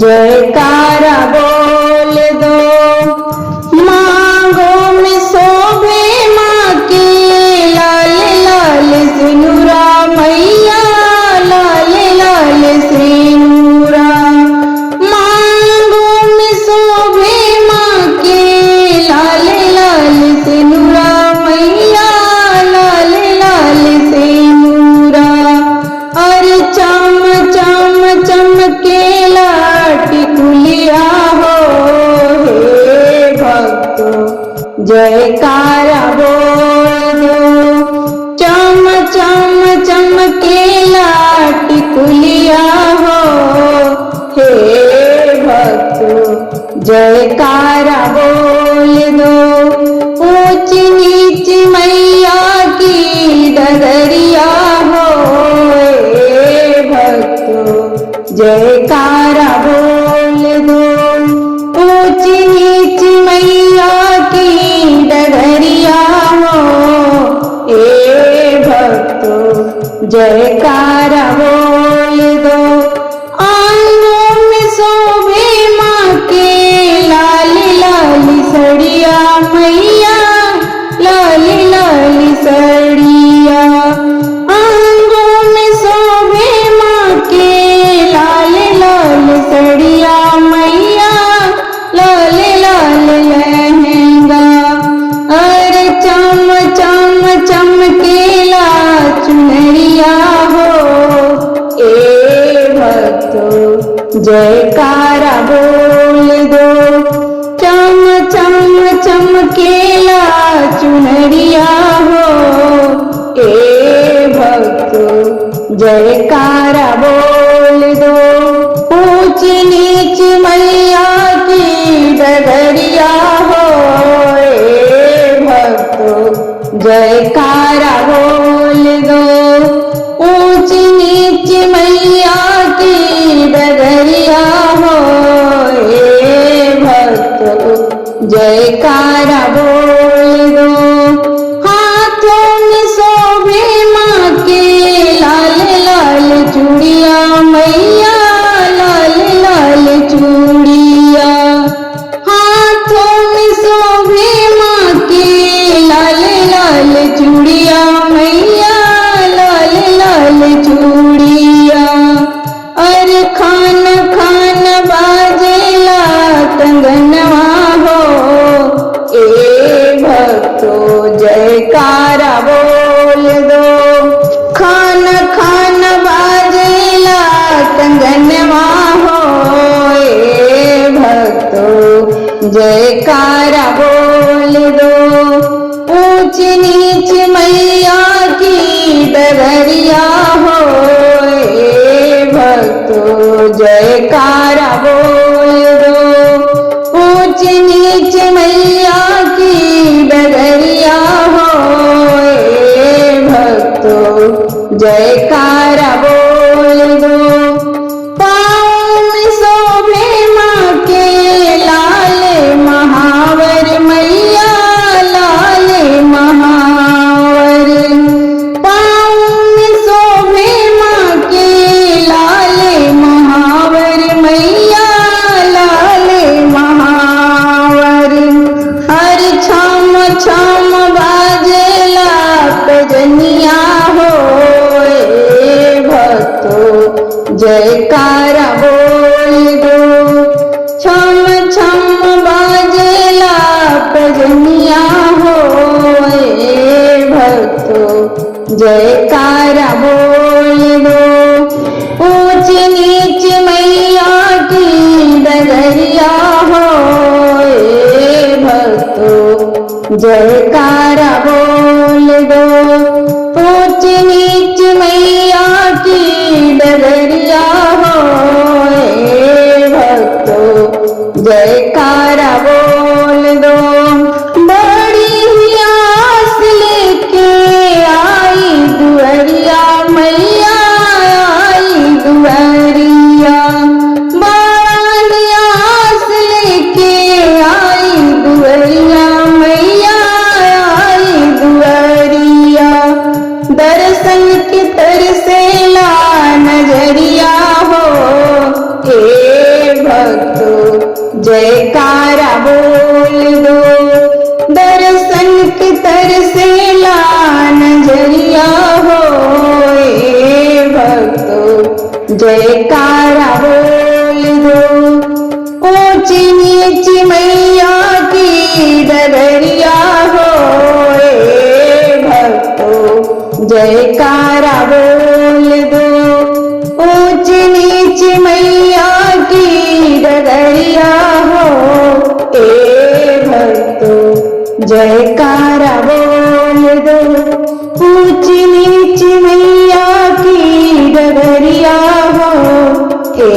जयकारा बोल दो। मांगों में शोभे माँ के लाल लाल सिनुरा मैया, लाल लाल सिनुरा। मांगों में शोभे माँ के लाल लाल सिनुरा मैया, लाल लाल सिनुरा। अरे चम चम चमकेला टिकुलिया हो, हे भक्तो जयकारा बोल दो। चम चम चमकेला टिकुलिया हो, हे भक्तो जयकारा बोल दो। ऊंच नीच मैया की डगरिया हो, हे भक्तो जयकारा बोल दो। ऊंच नीच मैया की डगरिया हो, हे भक्तो जयकारा बोल दो। आंगों में शोभे माँ के लाल लाल सड़िया मैया, लाल लाल सड़िया। आंगों में शोभे माँ के लाल लाल सड़िया मैया, लाल लाल लहंगा। अरे चम चम चमकेला चुनरिया हो, ए भक्तो जयकारा बोल दो। चम चम चमकेला चुनरिया हो, ए भक्तो जयकारा बोल दो। ऊंच नीच मैया की डगरिया हो, ए भक्तो जयकारा बोल दो। ऊंच नीच मैया की डगरिया हो, ए भक्तो जयकारा बोल दो। हाथों में शोभे माँ के लाल लाल चूड़िया मैया, लाल लाल चूड़िया। हाथों में शोभे माँ के लाल लाल चूड़िया मैया, लाल लाल चूड़िया। अरे खान खान बाजेला कंगनवा हो, ए भक्तो जयकारा बोल दो। खान खान बाजेला कंगनवा हो, ए भक्तो जयकारा बोल दो। ऊंच नीच मैया की डगरिया हो, ए भक्तो जयकारा बोल दो। ऊंच नीच मैया की डगरिया हो, ए भक्तो जयकारा बोल दो। पाँव में शोभे माँ के लाल महावर मैया, लाल महावर। पाँव में शोभे माँ के लाल महावर मैया, लाल महावर। हर छम छम बाजेला पैजनिया हो, ए भक्तो जयकारा बोल दो। छम छम बाजेला पैजनिया हो, ए भक्तो जयकारा बोल दो। ऊंच नीच मैया की डगरिया हो, ए भक्तो जयकारा बोल दो। ऊंच नीच मैया की डगरिया हो, ए भक्तो जयकारा बोल दो। बड़ी ही आस लेके आई दुअरिया मैया, आई दुअरिया। बड़ी आस लेके आई दुअरिया मैया, जयकारा बोल दो। ऊंची नीच मैया की डगरिया होए भक्तों जयकारा बोल दो। ऊंची नीच मैया की डगरिया हो ए भक्तों जयकारा बोल दो। ऊंची नीच मैया की डगरिया हो ए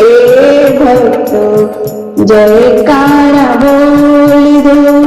भक्तों जयकारा बोल दो।